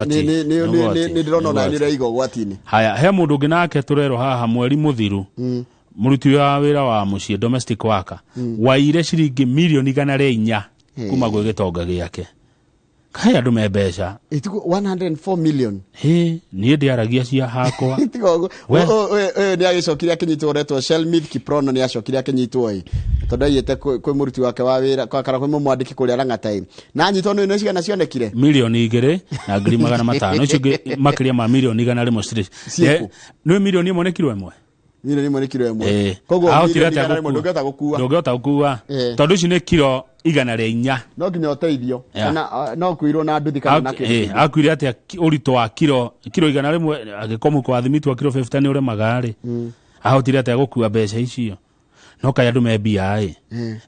ni ndirona na ni raigo gwatini haya he mundu nginake turero haha mweri muthiru muruti wa wira wa mucie domestic worker waire ciringi milioni 400 kuma gwe gitonga giake kaya andu membeca ituko 104 million ni ndiaragia cia hakwa itigo ni agicokire akinyitwo retwo Shelmith Kiprono ni acokire akinyitwo tondayete kwi muruti wake wa wira kana kwi mwandiki kuria Rangatai na nyitwo no ino cigana cionekire milioni 2 na ngiri 500 icio makiria ma milioni 100 stress no milioni imwe ne kilo imwe milioni imwe ne kilo imwe kogo ndogeta gukua tondu ici ni kilo 104 no nginya uteithio kana no kuirwo na nduthi kana na kindu akuire atia urito wa kilo 101 agikomu kwa adhimitwa kilo 50 ni ure magari ahotire atia gukua mbeca icio no kaya andu mebia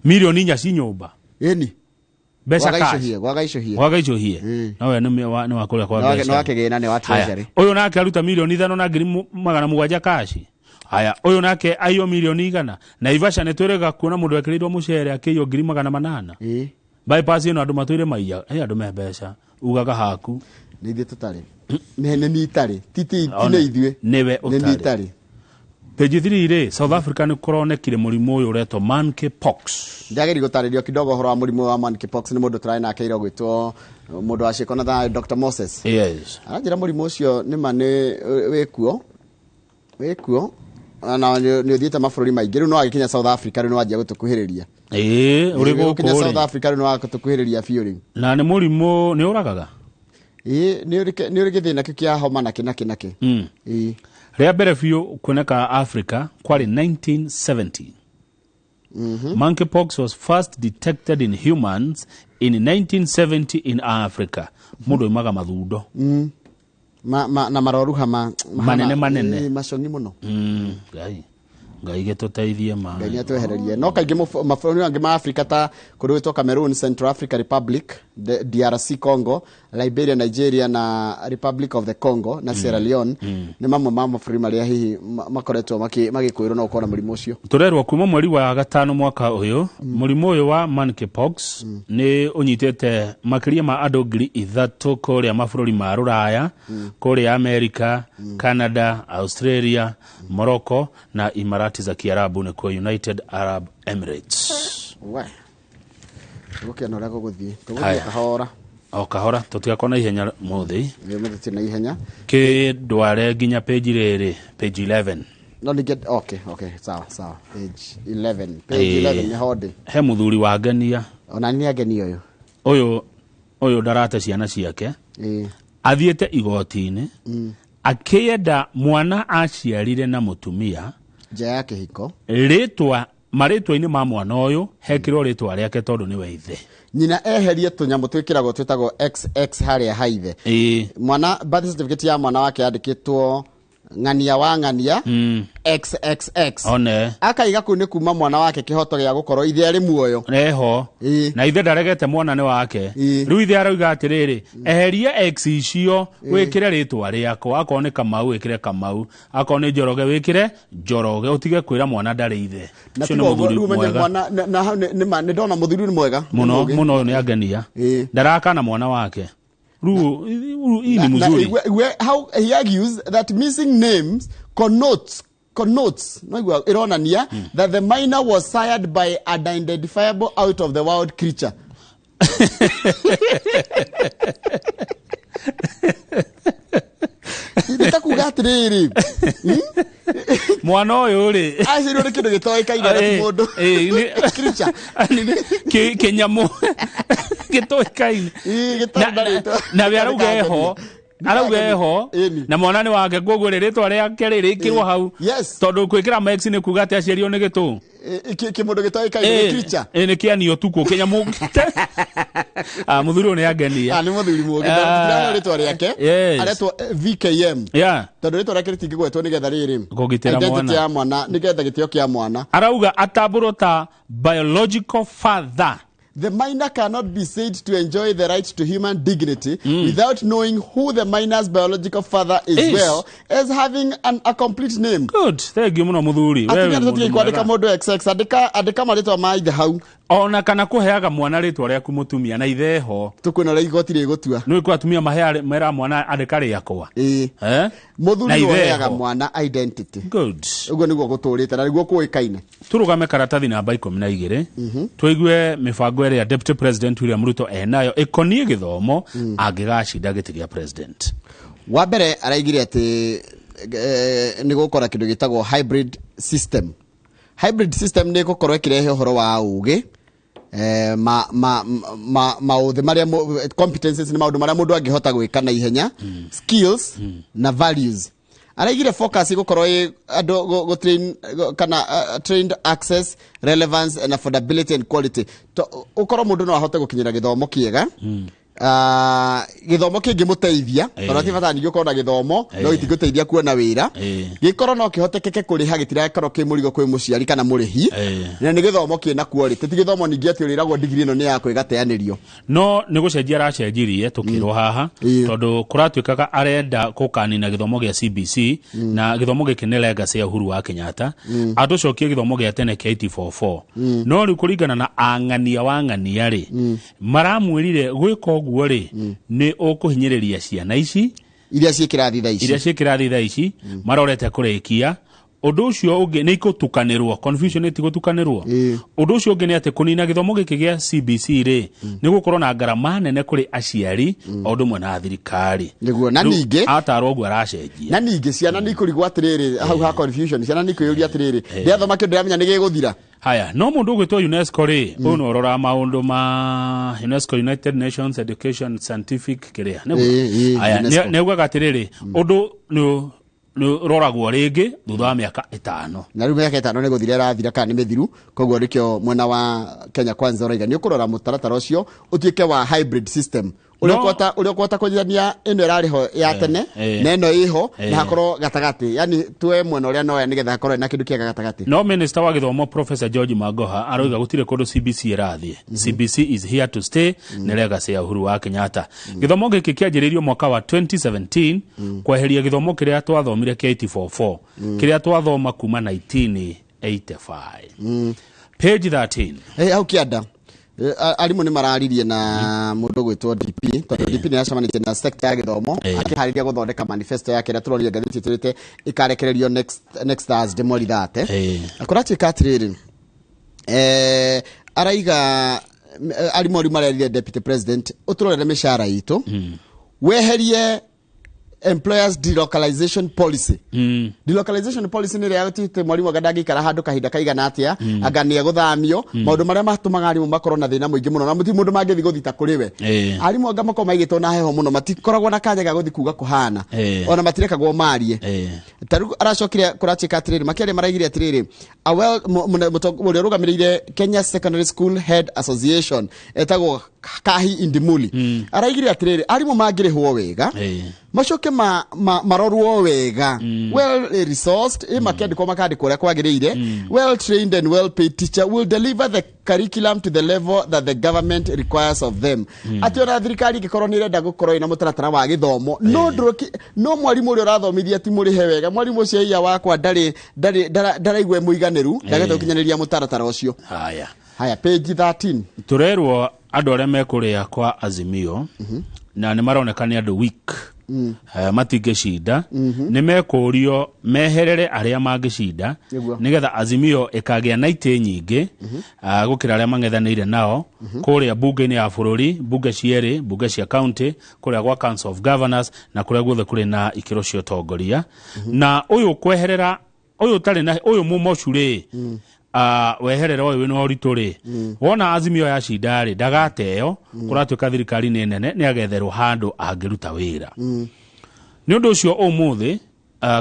milioni 4 ci nyumba eni mbeca cash waga icio hie no we ni wakura kwa mbeca no akigina ni wa treasury uyu nake aruta milioni 5 na ngiri 700 cash haya uyu nake ayo milioni 100 na Ivasha netwerega kuona mundu ekirirwo mucere akiyo ngiri 800 bypass ino andu matwire maiya andu mebesha ugaga haku ni thi tutari ni itari titi ne ithwe newe ni itari page 3 ire South Africa ni kuronekire murimu uyu uretwo monkeypox ndageri gutaririo kidogo horo wa murimu wa monkeypox ni mundu turaina akairo gwitwo mundu acikona tha Dr Moses yes aranjira murimu ucio ni mane wekuo na ni uthiete mabũrũri maingĩ no agikinya South Africa no wajia gutukuhiriria uri gukinya South Africa no wagutukuhiriria fiori na ni murimu ni uragaga ni uri githina kia homa na kinake ria mbere fiu kuoneka Africa kwari 1970 monkeypox was first detected in humans in 1970 in Africa mundu imaga mathundo na maroruha manene maconi muno ngai getuteithie ma ngai atwehererie no kaingi mabũrũri angi ma Africa ta kurwitwo Cameroon, Central Africa Republic, DRC Congo, Liberia, Nigeria na Republic of the Congo na Sierra Leone ni mamwe ma mabũrũri maria hihi makoretwo magikwirwo no ukona mũrimũ ucio turerwo kuma mweri wa gatano mwaka uyu mũrimũ uyu wa monkeypox ni unyitete makiria ma andu 3,000 kuria mabũrũri ma Ruraya kuria America, Canada, Australia, Morocco na Imarati za Kiarabu ni kwa United Arab Emirates. Gukena rako guthie. Tuguthie kahora. Kahora tutigakona ihenya muthi. Muthi na ihenya. Ke dware ginya page rere, page 11. No ni get okay, sawa. Page 11. Page 11 ni hode. He muthuri wa gania. Ona ni ageni uyu. Uyu darate ciana ciake. Athiete igoti-ini. Akienda mwana aciarire na mutumia nja ya kihiko maritwa-ini ma mwana uyu hekirwo ritwa riake tondu ni we ithe nyina eherie tunyamu twikiragwo twitagwo XX haria haithe mwana birth certificate ya mwana wake yandikitwo ng'ania wa ng'ania XXX one akaiga kuni kuma mwana wake kihoto gya gukorwo ithe ari muoyo neho na ithe ndaregete mwana ni wake riu ithe arauga atiriri eheria X icio wikire ritwa riakwa akone Kamau wikire Kamau akone Njoroge wikire Njoroge utige kwira mwana ndari ithe cio ni muthuri mwega ni ndona muthuri ni mwega muno ni agenia ndaraka na mwana wake Ru ini mzuri. How he argues that missing names connotes no ironania that the minor was sired by an identifiable out of the world creature. Nitakugatiriri. Mwana uyu ri acirwo ni kindu gitoikaine na mundu creature kinyamu gitoikaine na biarauga eho na mwana ni wake koguo ritwa riake ririkirwo hau tondu kwikira max ni kuga ati aciario ni gitu kimundu gitoikaine creature ni kianio tuko kinyamu muthuri ni agenia ni muthuri muoge tondu ritwa riake aretwo VKM tondu ritwa riake ritingigwetwo ni getha riri kugitira mwana ni getha gitio kia mwana arauga atamburo ta biological father. The minor cannot be said to enjoy the right to human dignity without knowing who the minor's biological father is well as having a complete name. Good. Thank you muno muthuri. Wewe ndio kuandika modo XX andika maritwa ma ithe hau. ona kana kuheaga mwana ritwa ria kumutumia na itheho tukwina ria igoti ri gutua no kwa atumia mera mwana andikari yakwa muthuri oheaga mwana identity good ugo niguo guturite na niguo kuikaine turugame karatathi namba 12 twigue mibango ria deputy president William Ruto enayo ikonie githomo angigacinda giti gia president wa mbere araigire ati ni gukora kindu gitagwo hybrid system ni gukorwo ikirehe uhoro wa ugi mauthe maria competencies ni maundu maria mundu angihota gwika na ihenya skills na values araigire focus gukorwo go train kana trained access relevance and affordability and quality ukorwo mundu no ahote gukinyira githomo kiega githomo kingi muteithia tondu tifata ni gukorwo na githomo no itiguteithia kuona wira gikorwo no kihotekeke kuriha gitirakorwo ki murigo kwi muciari kana murihi na ni githomo kina quality ti githomo ningi ati uriragwo degree no ni yakwe gateanirio no ni gucenjia racenjirie tukirwo haha tondu kuratuikaga arenda kukanina githomo gia CBC na githomo giki ni legacy ya Uhuru wa Kenyatta atucokie githomo gia tene kia 844 no ri kuringana na ang'ania wa ng'ania ri maramwirire gwiko guori ni ukuhinyiriria ciana ici iria ciikirathi tha ici marorete kurikia undu ucio ungi ni ikutukanirwo confusion ni tigutukanirwo undu ucio ungi ni ati kunina githomo giki gia CBC ri ni gukorwo na ngarama nene kuri aciari undu mwe na thirikari niguo na ningi atarwo gwa racenjia na ningi ciana ni kurigwo atiriri hau ha confusion ciana ni kuyuria atiriri ndiathoma kindu ndamenya ni giguthira haya no mundu gwitwo UNESCO ri uno rora maundu ma UNESCO United Nations Education Scientific kiria haya negwa gatiriri undu no roragwo ringi thutha wa miaka 5 na riu miaka 5 ni guthira rathira kana ni mithiru koguo rikio mwena wa Kenya Kwanza uraiga ni ukurora mutaratara ucio utuike wa hybrid system uria kwata kujania ino irariho ya tene na ino iho na hakorwo gatagati yani tuwe mwena uria noya nigetha hakorwo na kindu kiega gatagati no minister wa githomo Professor George Magoha aroiga gutire kundu CBC irathie CBC is here to stay ne legacy ya Uhuru wa Kenyatta githomo giki kianjiririo mwaka wa 2017 kweheria githomo kiria twathomire kia 844 kiria twathoma kuma 1985 page 13 au kianda alimu ni mararirie na mundu gwitwo DP tondu DP ni acemanitie na sector ya githomo akihariria guthondeka manifesto yake ira turoria gatheti turite ikarekererio next Thursday mweri 30 akorati katiriri araiga alimu mararirie deputy president uturorere mishara itu weherie employers delocalization policy delocalization policy ni reality mwalimu gadagi kara handu kahinda kaigana atia agania guthamio maundu maria matumaga arimu makorwo na thina muingi muno na muti mundu mangithi guthita kuriwe arimu anga makoma igitwo na heho muno matikoragwo na kanya ga guthi kuga kuhana ona matirekagwo marie taru aracokire kurachika atiriri makere maraigire atiriri muria rugamirire Kenya Secondary School Head Association etagwo Kahi Indimuli araigire atiriri arimu mangirihwo wega macoke marorwo wega well resourced makandikwo makandikwo uria kwagiriire well trained and well paid teacher will deliver the curriculum to the level that the government requires of them ati ona thirikari gikorwo ni renda gukorwo ina mutaratara wa githomo no mwalimu uria urathomithia ti muri he wega mwalimu ucio iya wakwa ndaraigwe muiganiru ndagete ukinyaniria mutaratara ucio haya page 13 turerwo andu aria mekuria kwa Azimio na ni maronekana andu weak matingishinda ni mekurio meherere aria mangishinda nigetha Azimio ikagia na ite nyingi gukira aria mang'ethanire nao kuria bunge-ini ya bururi bunge cieri bunge cia county kuria gwa Council of Governors na kuria guothe kuri na ikiro cia utongoria na uyu kweherera uyu tari na uyu mumocuri weherera uyu no rituri wona Azimio ya shindari ndagateo kuratuika thirikari ni nene ni agetherwo handu angiruta wira ni undu ucio umuthi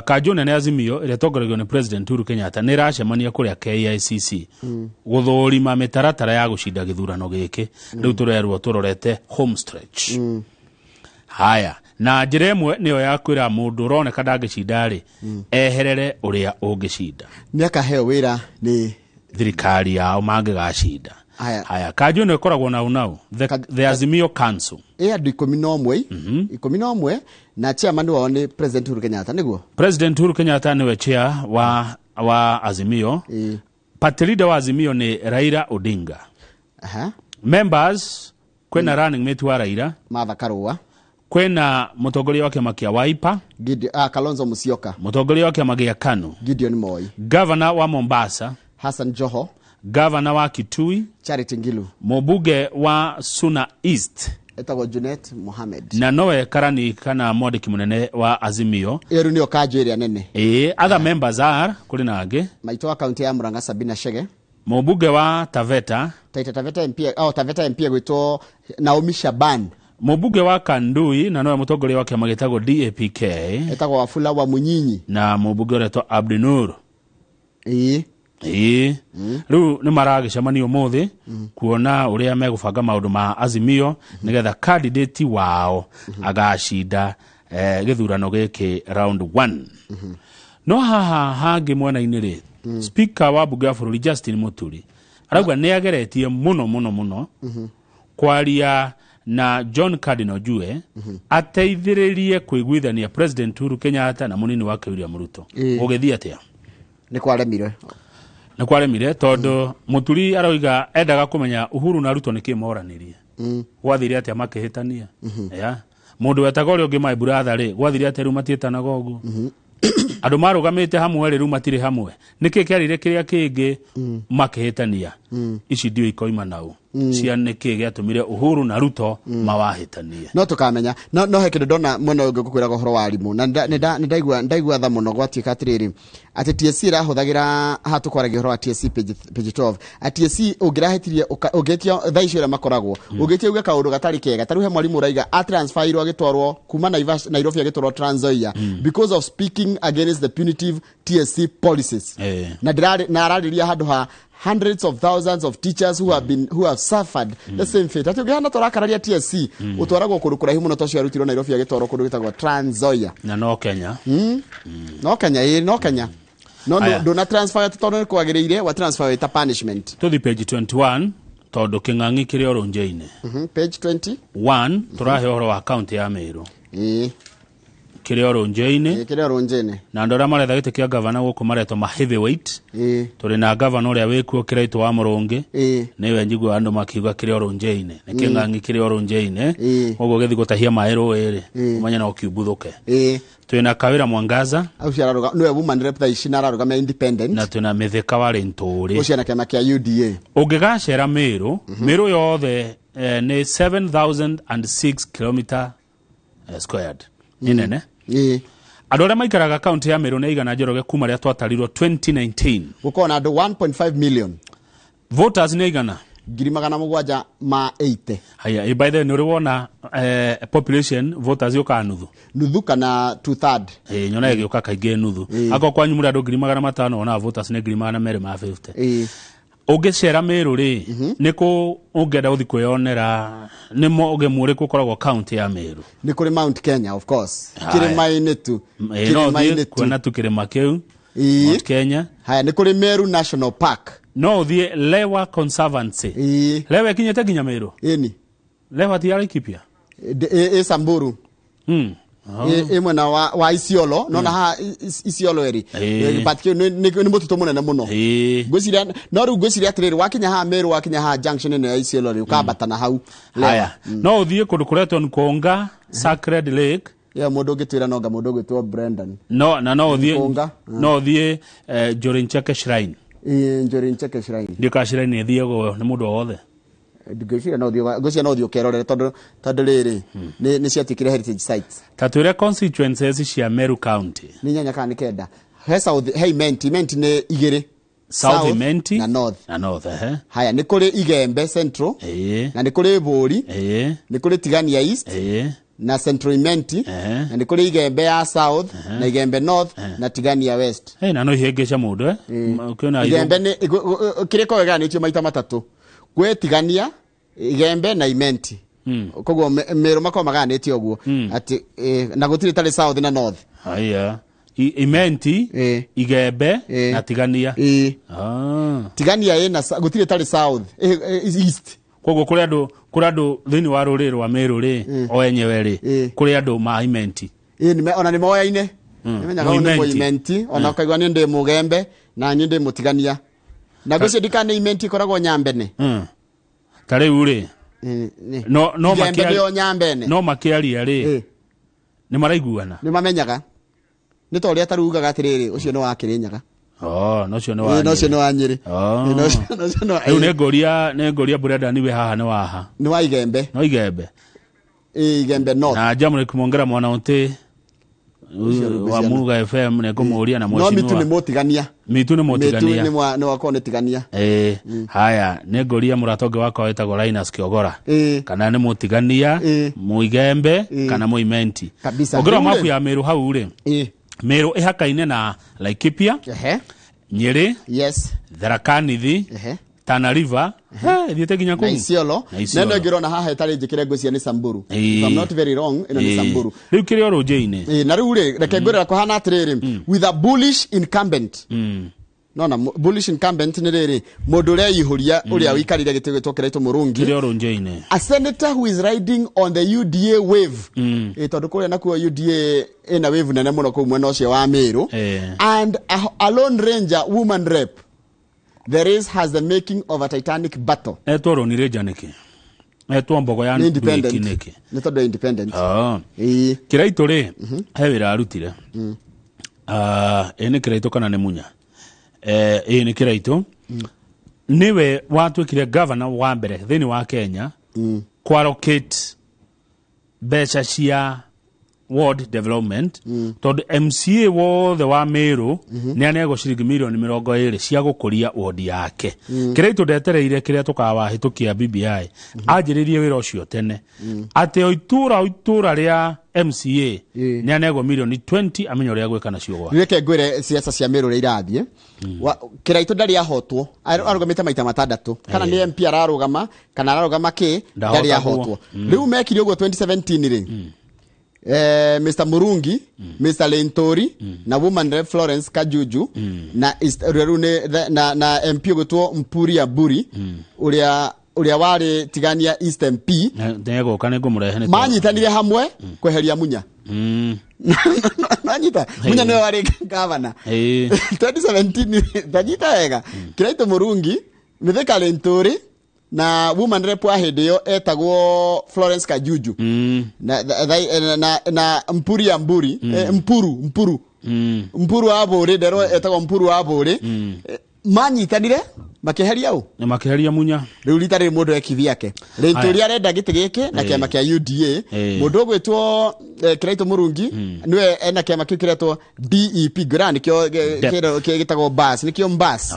kajone na Azimio ile tongoragio ni President Uhuru Kenyatta ni racemania kuria KICC guthurima mitaratara ya gushinda githurano giki riu turerwo turorete home stretch haya na njira imwe niyo ya kwira mundu uroneka ndangicindari eherere uria ungishinda ni akaheo wira ni thirikari yao mangigashinda haya kajone ikoragwo nau the Azimio Council andu 11 na chairman wao ni President Uhuru Kenyatta niguo President Uhuru Kenyatta niwe chair wa Azimio party leader wa Azimio ni Raila Odinga Members kwena running mate wa Raila Martha Karua, kwena mutongoria wa kiama kia Wiper Kalonzo Musyoka, mutongoria wa kiama gia KANU Gideon Moi, governor wa Mombasa Hassan Joho, governor wa Kitui Charity Ngilu, mubuge wa Suna East etagwo Junet Mohamed, na nowe karani kana mwandiki munene wa Azimio eru nio kanjo iria nene. Other members are kuri na ange maito wa county ya Murang'a Sabina Chege, mubuge wa Taveta Taveta MP gwitwo Naomi Shaban, mubuge wa Kandui na nowe mutongoria wa kiama gitagwo DAPK etagwo Wafula wa Munyinyi, na mubuge uretwo Abdinur. Riu ni maragicemania muthi kuona uria megubanga maundu ma Azimio nigetha candidate wao agacinda githurano giki round 1. No haha hangi mwena-ini ri speaker wa bunge ya bururi Justin Muturi arauga ni ageretie muno kwaria na John Cardinal Jue ateithiririe kuiguithania President Uhuru Kenyatta na munini wake William Ruto. Ugithia atia? Ni kwaremire tondu Muturi aroiga endaga kumenya Uhuru na Ruto niki moranirie. Gwathire atia makihitania. Mundu wetaga uri ungi my brother ri gwathire atia ru matietanaga uguo. Andu marugamite hamwe ri ru matire hamwe. Niki kiarire kiria kingi makihitania. Ici ndio ikoima nau. Cia niki giatumire Uhuru na Ruto mawahitania. No tukamenya no he kindu ndona mwena ungi gukwiraga horo wa arimu na ndaigua tha muno gwatika atiriri ati TSC rahuthagira hatukwaragia horo wa TSC page 12 ati TSC ungirahitirie ungetio thaicira makoragwo ungetio uga kaundu gatari kega taru he mwalimu uraiga a transferirwo agitwarwo kuma Nairobi agitwarwo Trans Nzoia because of speaking against the punitive TSC policies. Na arariria handu ha hundreds of thousands of teachers who have suffered the same fate. Ati ugihana torakararia TSC utwaragwo kundu kurahi muno tocio arutirwo Nairobi agitwarwo kundu gitagwo Trans Nzoia na no Kenya. No Kenya no na transfer tutono kwagiriire wa transfer ita punishment. To the page 21 tondu king'ang'i kiri oronjeine. Page 21 turahe horo wa account ya Meru. Kiri oronjeine na ndora maretha gite kia governor guku mareto ma heavyweight. Turi na governor uria wikuo kiraito wa Murongi niwe njigwa andu makiuga kiri oronjeine na king'ang'i kiri oronjeine ugo gethi gutahia maero ere umanya na ukiubuthuke. Twina Kawira Mwangaza auciararuga niwe woman rep ici na araruga me independent na twina Mithika wa Renturi uciana kiama kia UDA. Ungigacera Meru yothe ni 7006 km squared nene. Andu aria maikaraga county ya Meru ni igana njoroge kuma ria twatarirwo 2019 gukona andu 1.5 million voters ni igana 780. Haya, by the way, nuri wona population voters yoka nuthu kana 2/3. Nyona yoka kaige nuthu. Ako kwanyu muri andu 500 ona voters ni 250. Ugicera Meru ri niko ungenda uthi kwiyonera nimo ugemure gukoragwo county ya Meru. Ni kuri Mount Kenya of course. Kirima-ini tu. Kwena tu kirima kiu. Mount Kenya. Haya ni kuri Meru National Park. No thie Lewa Conservancy. Lewa kinyete ginya Meru. Lewa ti Laikipia. Samburu. Mwena wa Isiolo nona ha Isiolo eri but ni mututo munene muno gwiciria no ru gwiciria atiriri wakinya ha Meru wakinya ha junction ne ya Isiolo ri ukabatana hau. Haya no uthie kundu kuretwo Nkonga Sacred Lake mundu ngitwira nonga mundu gwitwo Brendan no uthie Jorincheke Shrine. Jorincheke Shrine ndika shrine thiego ni mundu wothe Gusira no dio kerore tondu riri ni ciatikire heritage sites tatwire constituencies cia Meru County ni nyanya kana kenda he south he Imenti ni igiri South Imenti na north haya ni kuri Igembe Central na ni kuri Buri ni kuri Tigania East na Central Imenti na ni kuri Igembe ya South na Igembe North na Tigania West na no ihegesha mundu ukiona Igembe ni kiriko wega ni tio maita matatu gwetigania Igembe na Imenti koguo Meru makoma maganĩtie uguo ati na gutiri tari south na north. Haya Imenti Igembe na Tigania Tigania na gutiri tari south east koguo kuri andu thini wa ruriri wa Meru ri o enyewe ri kuri andu ma Imenti ni ona ni moyaine nimenyaga ni Imenti ona kaigwa ni ndi Mugembe na ni ndi Mutigania na gwicio dikane Imenti koragwo Nyambene tare ure no makiaria nyambene no makiaria ri ni maraiguana ni mamenyaga ni to ria tarugaga atiriri ucio no wakirinyaga no cio no wa Nyeri no cio no negoria burada niwe haha ni waha ni wa Igembe Igembe north na jamre kumongera mwana onte wa Muga FM ne kumuria na mheshimiwa no mitu ni motigania mitu ni wakone tigania haya negoria muratonge wako wetagwo Linus Kiogora kana ni motigania Muigembe kana Muimenti ogora mafu ya Meru hau ri Meru ihakaine na Laikipia Nyeri Tharaka Nithi Tana River thiete ginya ku Isiolo nendo ngirona haha etari njikire ngũcia ni Samburu if I'm not very wrong ino ni Samburu riu kire orunje-ini na riu ri reke ngwira kuhana atiriri with a bullish incumbent no bullish incumbent ni riri mundu ria yihuria uria wikarire gite gwitwokeretwo Murungi kire orunje-ini a senator who is riding on the UDA wave tondu kuria nakuo UDA ina wave nene muno ku mwena ucio wa Meru and a lone ranger woman rep. The race has the making of a titanic battle. Etoro ni reja niki. Eto mbogo ya independent. Netodo independent. Kiraito ri hewira arutire. Ene kiraito kana ne munya. Ene kiraito. Niwe watwikire governor wa mbere thini wa Kenya allocate becha cia ward development tond MCA wothe wa Meru ni anego ciringi milioni 20 cia gukuria ward yake kiraitu ndetereire kiria tukawa hitukia BBI ajiririe wira ucio tene ate oitura ria MCA ni anego milioni 20 amenyo ria gwika na ciogwa reke ngwire siasa cia Meru ria irathie kiraitu ndari ahotwo arugamite maita matandatu kana ni MP ararugama kana ararugama ki ndari ahotwo riu mekiri uguo 2017 ri Mr. Murungi, Mr. Lentori, na woman rep Florence Kajuju, na MP gutwo Mpuri Aburi, uria wari tigania East MP. Ndego kane ngumurehe ni. Manyitanire hamwe kweheria munya. Nanyita munya niwe wari governor. 2017 tanyita wega. Kiraito Murungi, Mithika Lentori na woman rep wa hedio etagwo Florence Kajuju na Mpuri Amburi Mpuru abore dero etagwo Mpuru abore manyitanire makiheria u na makiheria munya riu litari mundu ekiviake Lentori arenda gite giki na kiama kia UDA mundu gwetwo Kiraito Murungi niwe ena kiama kikiretwo DEP grand kio gitagwo bus nikio bus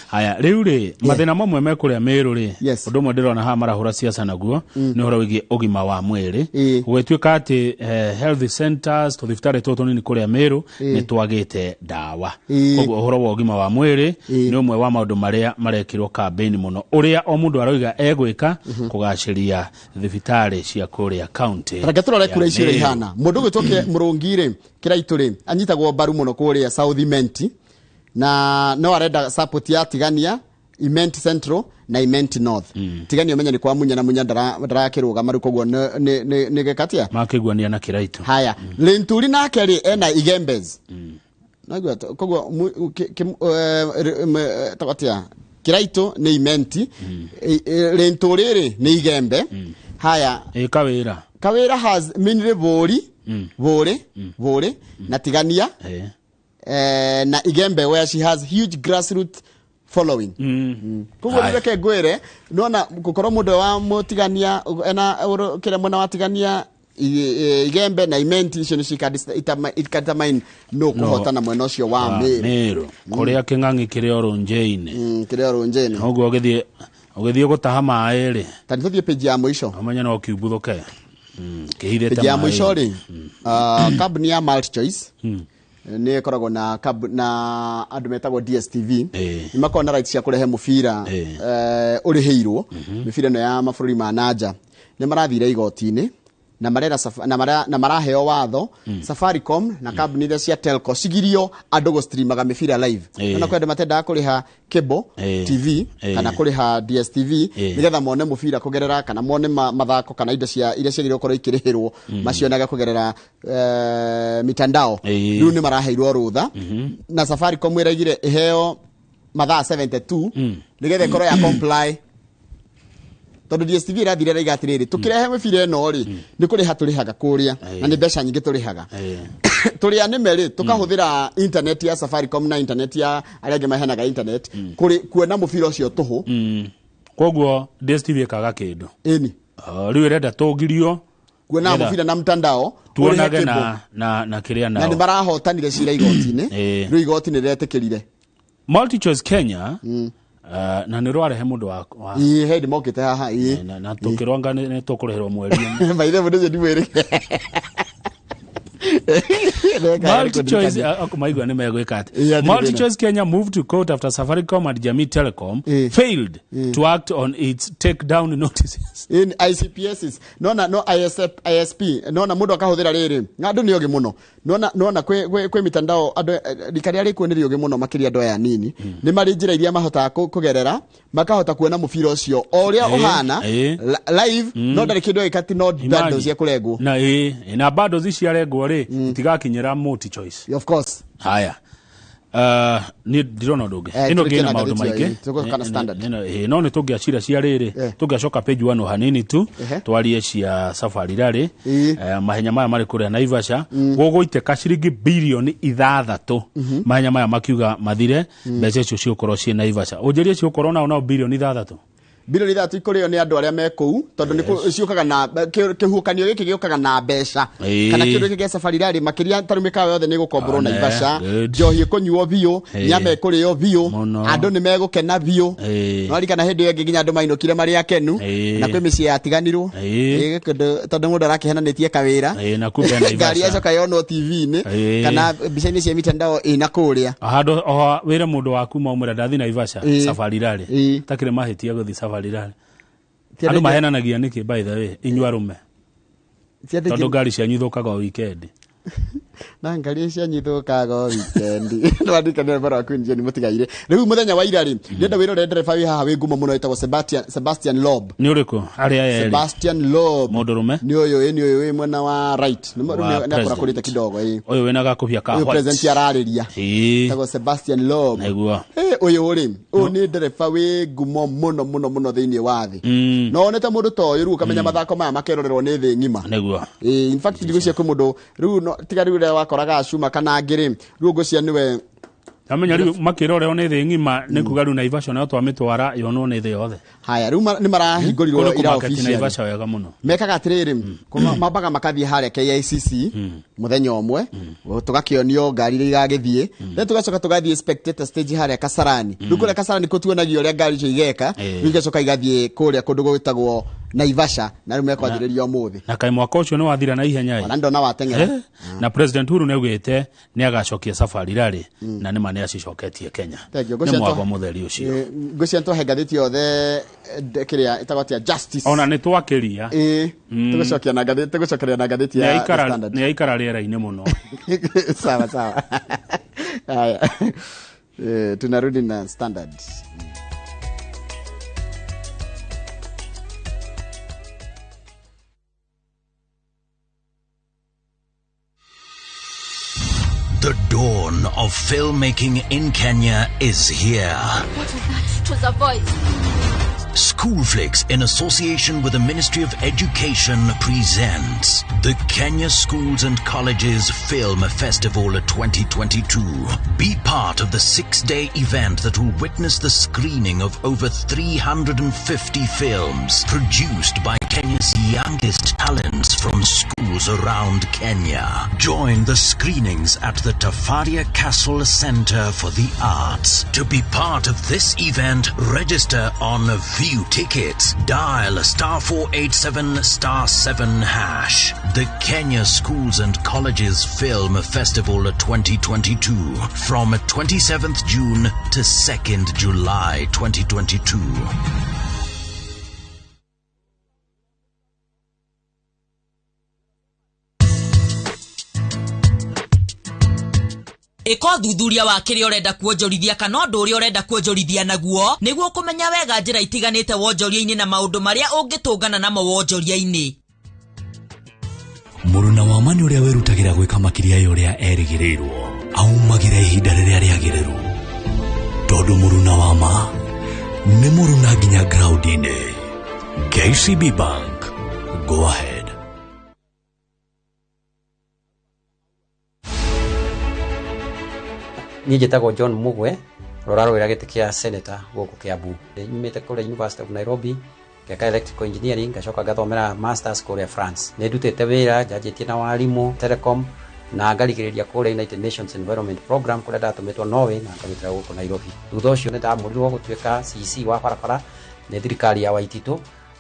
haya riu ri mathina mamwe mekuria Meru ri undu mwe ndirona ha marahura siasa naguo ni horo wigi ugima wa mwiri gwetwika ati health centers tuthiftari toto nini kuria Meru ni twagite dawa koguo horo wa ugima wa mwiri ni umwe wa maundu maria marekirwo campaign muno uria o mundu aroiga egwika kugaciria thibitari cia kuria county ragetorore kura icire ihana mundu gwitwoke Murungire Kiraito ri anyitagwo baru muno kuria South Imenti na no arenda support ya tigania Imenti Central na Imenti North tigania umenya ni kwa munya na munya ndarakirugama ru koguo ni gekatia makigwania na Kiraito haya Lenturi nake ri ena Igembes nagwa koguo takatia Kiraito ni Imenti Lenturi ri ni Igembe haya Kawira has minire Vori na tigania na Igembe where she has huge grassroots following koguo reke ngwire nona gukorwo mundu wa mutigania ena kire mwana wa tigania Igembe na Imenti icio ni ikadetermine no kuhotana mwena ucio wa Meru kuria king'ang'i kire orunje-ini koguo ugithie gutaha mai ri tani tuthie page ya mwisho amanya no kiubuthuke kihirete page ya mwisho ri company ya Multi Choice ni koragwo na andu metagwo DSTV ni makona rights cia kurehe mufira uriheirwo mifira no ya mafururi ma nanja ni marathire igoti-ini na maraheo watho Safaricom na company iria cia telco cigirio andu go streamaga mifira live na kwenda matenda kuriha cable TV kana kuriha DSTV nigetha mone mufira kugerera kana mone mathako kana indo cia iria ciagirwo korwo ikirihirwo macionaga kugerera mitandao riu ni maraheirwo rutha na Safaricom iraigire iheo mathaa 72 nigetha korwo ya comply tondu DSTV irathire raiga atiriri tukirehe mibira ino ri ni kuri haturihaga kuria na ni mbeca nyingi turihaga turi animeri tukahuthira internet ya Safaricom na internet ya arege mahenaga internet kuri kuona mubira ucio tuhu koguo DSTV kaga kindu ini riu renda tugirio kuona mubira na mtandao tuonage na kiria nao na ni marahotanire cira igotine riu igotine riretikirire Multi Choice Kenya na ni rwarehe mundu wa head mokite haha na tukironga ni tukureherwo mweri maithe mundu ndi mweri Multi Choice akumaigwa ni megwika ati Multi Choice Kenya moved to court after Safaricom and Jamii Telecom failed to act on its takedown notices in ISPs no ISP no mundu akahuthira riri ngandu ni ogi muno no kwe mitandao ando dikari ari kuonirio ogi muno makiria ando ya nini ni mari njira iria mahota kugerera makahota kuona mubira ucio oria uhana live no ndari kindu ikati no bado cia kuregwo na bado ziciaregwo ri itigakinyira Multi Choice of course haya ni ndirona ndungi ino ngina maundu maingi kana standard no ni tungiacira cia riri tungiacoka page 1 hanini tu twarie cia safari rari mahenya maya mari kuria Naivasha guguiteka ciringi bilioni 6 mahenya maya makiuga mathire mbeca icio ciukorwo cie Naivasha unjirie ciukorwo nao bilioni 6 bilioni 3 ikurio ni andu aria mekou tondu ni ciukaga na kihukanio giki giukaga na mbeca kana kindu giki gia safari rari makiria tarumika yothe ni gukomborwo Naivasha njohi kunyuo biu nyama ikurio biu andu ni megukena biu no rikana hindi yengi ginya andu mainukire mari akenu na kwi mici yatiganirwo tondu mundu arakihenanitie kawira na kumbe Naivasha gari acoka yono TV ni kana bica-ini cia mitandao ina kuria hando wire mundu waku maumira ndathi Naivasha safari rari takire mahitia guthi safari rari andu mahenanagia niki by the way inywa rume tondu ngari cianyu ithukaga weekend na ngari cianyu ithukaga weekend ndwandikane bara waku nje ni mutigaire riu muthenya wa irari ndenda wirore ndereba wi haha wi ngumo muno etagwo Sebastian Lob ni uriku ari Sebastian Lob mundu rume ni uyu wi mwena wa right ni akora kurita kidogo uyu wina gakubia ka white president arariria etagwo Sebastian Lob niguo uyu uri ni ndereba wi ngumo muno thiini wa thi no onete mundu to uyu ru kamenya mathako maya makerorerwo ni thi ngima niguo in fact ndigucia ku mundu ru no tiga ru wakoraga cuma kana ngiri ru ngucia niwe amenya ru makirorerwo ni thi ngima ni kuga ru Naivasha no twamitwara yono ni thi yothe haya ru ni marahingorirwo ira official Naivasha wega muno mekaga atiriri mabaga makathie hare KICC muthenya omwe tugakionio ngari ira igagithie then tugacoka tugathie spectator stage hare Kasarani rukure Kasarani kutuonagio ria ngari icio igeka igacoka igathie kuria kundu gwitagwo Naivasha na rume kwajiririo muthi na kai mwaka ucio ni wathira na ihenya na ndona watengera na president Uhuru ni ugite ni agacokia safari rari na ni mane acicoketie Kenya ni mwagwa mutheri ucio ngucia ntohe ngathiti yothe kiria itagwatia justice ona ni twakiria tugucokia na ngathiti tugucokeria na ngathiti ya standard ni aikara riera-ini muno sawa haya tunarudi na standard The dawn of filmmaking in Kenya is here. What was that? It was a voice. School Flicks, in association with the Ministry of Education, presents the Kenya Schools and Colleges Film Festival 2022. Be part of the 6-day event that will witness the screening of over 350 films produced by Kenya's youngest talents from schools around Kenya. Join the screenings at the Tafaria Castle Center for the Arts. To be part of this event, register on View Tickets. Dial *487*7#. The Kenya Schools and Colleges Film Festival 2022 from 27th June to 2nd July 2022. Iko thuthuria wa kiri urenda kuonjorithia kana ndu uri urenda kuonjorithia naguo niguo kumenya wega njira itiganite wonjoria-ini na maundu maria ungitungana namo wonjoria-ini. Muruna wa mani uria werutagira gwika makiria uria erigirirwo aumagira ihinda riria riagiriru tondu muruna wa ma ni muruna nginya ground-ini KCB Bank. Go ahead. Niĩ njĩtagwo John Mugwe, rorarwĩra gĩtĩ kĩa senator gũkũ Kiambu. Nyumĩte kũrĩa University of Nairobi, ngeka electrical engineering, ngacoka ngathomera masters kũrĩa France. Nĩ ndutĩte wĩra, njanjĩtie na warimũ, telecom, na ngarigĩrĩria kũrĩa United Nations Environment Program kũrĩa ndatũmĩtwo Norway na ngarutĩra gũkũ Nairobi. Thutha ũcio nĩ ndamũrirwo gũtuĩka CC wa barabara nĩ thirikari ya Waititu,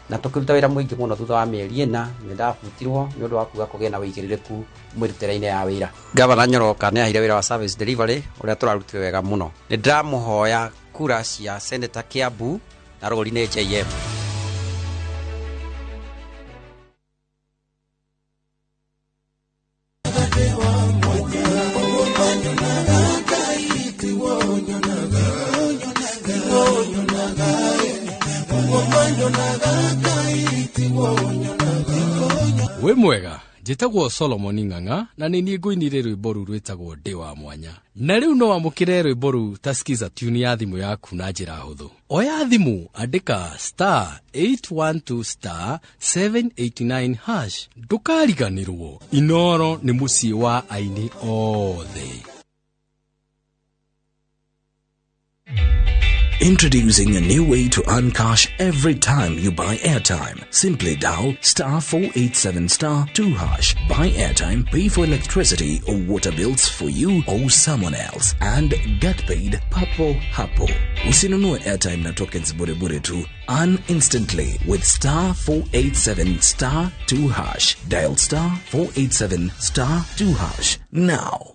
na tũkĩruta wĩra mũingĩ mũno thutha wa mĩeri ĩna nĩ ndabutirwo nĩ ũndũ wa kuga kũgĩa na wĩigĩrĩrĩku mwĩrutĩre-inĩ ya wĩra. Gavana Nyoroka nĩ aheire wĩra wa service delivery ũrĩa tũrarutire wega mũno. Nĩ ndamũhoya kura cia Senator Kiambu na rũri nĩ JM. We mwega, njĩtagwo Solomon Ng'ang'a na nĩ niĩ ngũinire rwĩmbo rũu rwĩtagwo ndĩ wa mwanya. Na rĩu no wamũkĩre rwĩmbo rũu ta skiza tune ya thimũ yaku na njĩra hũthũ. Oya thimũ, andĩka *812*789#. Ndũkariganĩrwo, Inooro nĩ mũciĩ wa aini othe. Introducing a new way to earn cash every time you buy airtime. Simply dial *487*2#. Buy airtime, pay for electricity or water bills for you or someone else, and get paid papo hapo. Usinunue airtime na tokens bure bure tu. Earn instantly with *487*2#. Dial *487*2# now.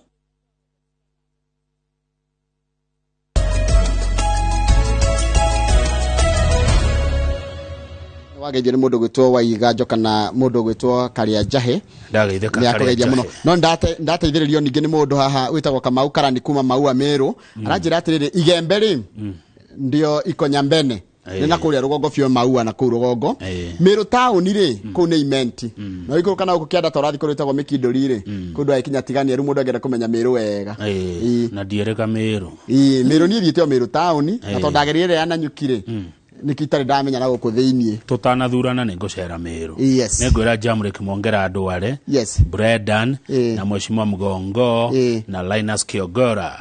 Wageje ni mundu gwitwo Waiganjo kana mundu gwitwo Karia Jahe ndageitheka Karia Jahe muno no ndateithĩrĩrio ningi ni mundu haha witagwo Kamau Karani kuma Maua Meru aranjira atiriri igembe ri ndio ikonya mbene nina kuria rugongo fio Maua na kuru rugongo Meru town ri ku ni imenti no ikuru kana ukienda torathi kuritagwo Mikindori ri kundu aikinya tigania ru mundu agenda kumenya Meru wega na ndiereka Meru Meru ni thiĩte Meru town na tondagerire yana nyukire nikitari ndamenya na gũkũ thĩinĩ tutanathurana nĩ ngũcera Meru nĩ ngwĩra Jamrek Mwongera Ndware Bredan na Mheshimiwa Mgongo na Linus Kiogora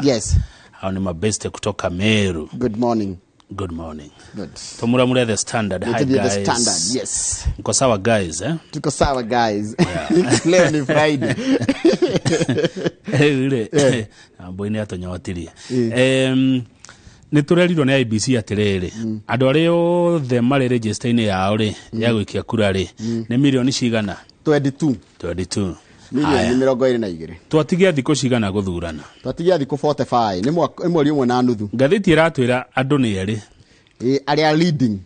hao ni mabeste kutoka Meru. Good morning. Good morning. Good. Tumuramure the standard. Hi guys. The standard, yes. Mko sawa guys Tuko sawa guys. Leo ni Friday. Amboine atonyotirie. Nĩ tũrerirwo nĩ IBC atirĩrĩ andũ arĩa othe marĩ register-inĩ yao rĩ ya gũikia kura rĩ nĩ milioni cigana 22 milioni 22 twatigia thikũ cigana gũthurana twatigia thikũ 45 nĩ mweri ũmwe na nuthu ngathĩti ĩratwĩra andũ nĩ erĩ arĩa leading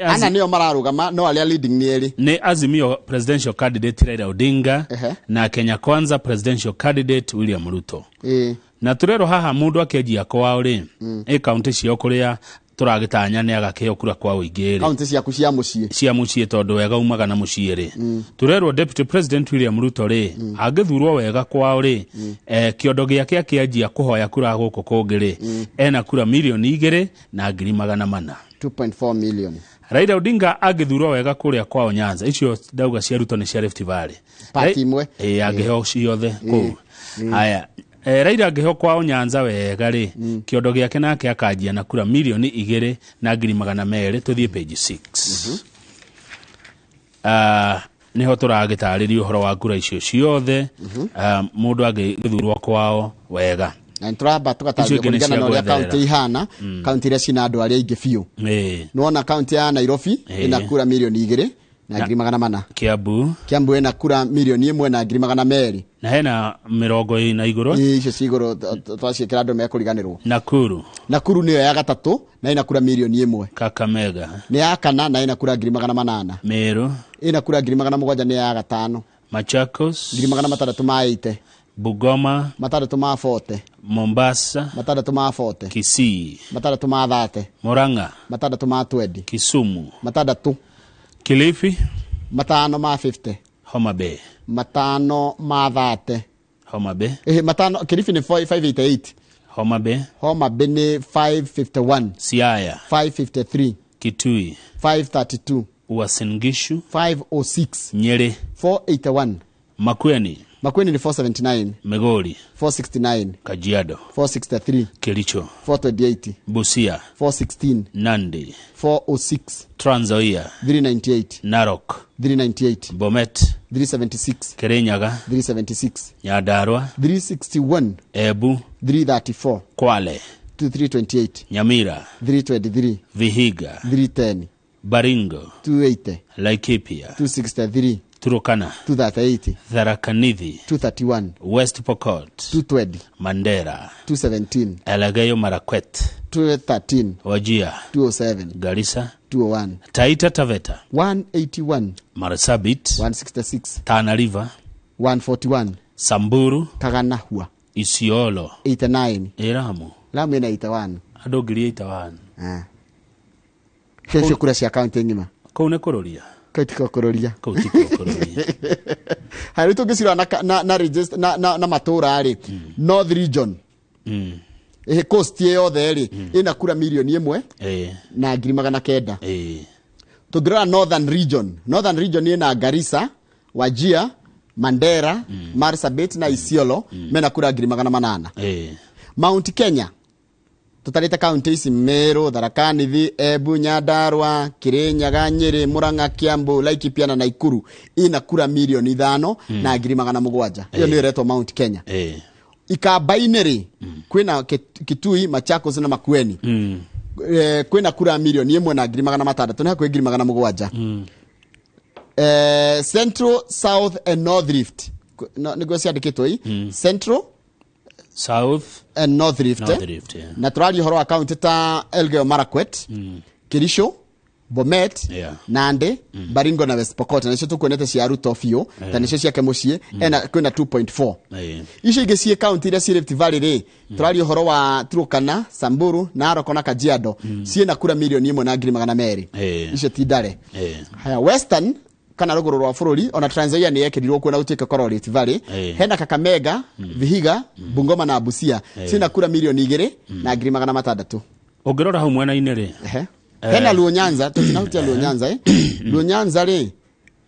ana nĩo mararũgama no arĩa leading nĩ erĩ nĩ Azimio presidential candidate Raila Odinga na Kenya Kwanza presidential candidate William Ruto na turero haha mundu akenjia kwao ri county cio kuria turagitanya ni agakeo kura kwa uingiri county ciaku cia mucii tondu wega umaga na mucii ri turero deputy president William Ruto ri agithurwo wega kwao ri kiondo giake akianjia kuhoya kura guku kungiri ena kura milioni 2 na 400 2.4 million. Raila Odinga agithurwo wega kuria kwao Nyanza icio ndauga cia Ruto ni cia Rift Valley party imwe agiheo ciothe ku haya Raila agĩho kwao Nyanza wega rĩ kĩondo gĩake nake akanjia na kura milioni 2 na 200 tuthie page 6 niho tũragĩtarĩria ũhoro wa kura icio ciothe mũndũ agĩthurwo kwao wega na nturamba tugatarĩria kũringana na ũrĩa county ihana county iria cina andũ arĩa aingĩ biũ nona county ya Nairobi ina kura milioni 2 na 400 Kiambu ina kura milioni 1 na 200 na hena mirongo ina iguru icio ciguru twaciikira andu mekuriganirwo Nakuru niyo ya gatatu na ina kura milioni 1 Kakamega ni ya kana na ina kura 800 Meru ina kura 700 ni ya gatano Machakos 380 Bugoma 340 Mombasa 340 Kisii 330 Murang'a 320 Kisumu 3 Kilifi 550 Homa Bay 530 Homa Bay Kilifi ni 588 Homa Bay ni 551 Siaya 553 Kitui 532 Uasin Gishu 506, Nyeri 481, Makueni Makueni ni 479, Migori 469, Kajiado 463, Kericho 428, Busia 416, Nandi 406, Trans Nzoia 398, Narok 398, Bomet 376, Kirinyaga 376, Nyandarua 361, Ebu 334, Kwale 328, Nyamira 323, Vihiga 310, Baringo 280, Laikipia 263, Turukana 238, Tharaka Nithi 231, West Pokot 220, Mandera 217, Elgeyo Marakwet 213, Wajir 207, Garissa 201, Taita Taveta 181, Marsabit 166, Tana River 141, Samburu Kaganahua Isiolo 89, Iramu Lamu ina 81. Ado ngiri 81 Kesho kura cia county ngima. Kau ne kuroria Kaitiko kuroria. Kau tiko kuroria Hari tugisira na register na matura ari North Region. Coast yothe ri ina kura milioni 1 na 900. Tugira Northern Region. Northern Region ina Garissa, Wajir, Mandera, Marsabit na Isiolo mena kura 800. Mount Kenya tutarite county isi Meru, Tharaka Nithi, Embu, Nyandarua, Kirinyaga, Nyeri, Murang'a, Kiambu, Laikipia na Naikuru ina kura milioni 5 na 700. Hiyo ndio iretwa Mount Kenya. Ikabaineri kwina Kitui, Machakos na Makueni. Kwina kura milioni 1 na 700 na kwe 700. Central, South and North Rift. Niko siandikitwo Central, South and North Rift. Na turali horo account ta Elgeyo Marakwet, Kericho, Bomet, Nandi, Baringo na West Pokot. Na nisho tukuonete cia Ruto fio, ta nisho cia Kemusie, ena kwina 2.4. Isho igesie county ira cia Rift Valley ri, turali horo wa Turkana, Samburu, Narok na Kajiado, cie na kura milioni 1 na 200. Isho tidare. Haya Western kana ruguru rwa bururi ona Trans Nzoia ni yekirirwo kuona gutike koro Rift Valley. Hena Kakamega, Vihiga, Bungoma na Busia sina kura milioni 2 na 600. Ongirora hau mwena-ini ri hena Luo Nyanza, tutinahutia Luo Nyanza Luo Nyanza ri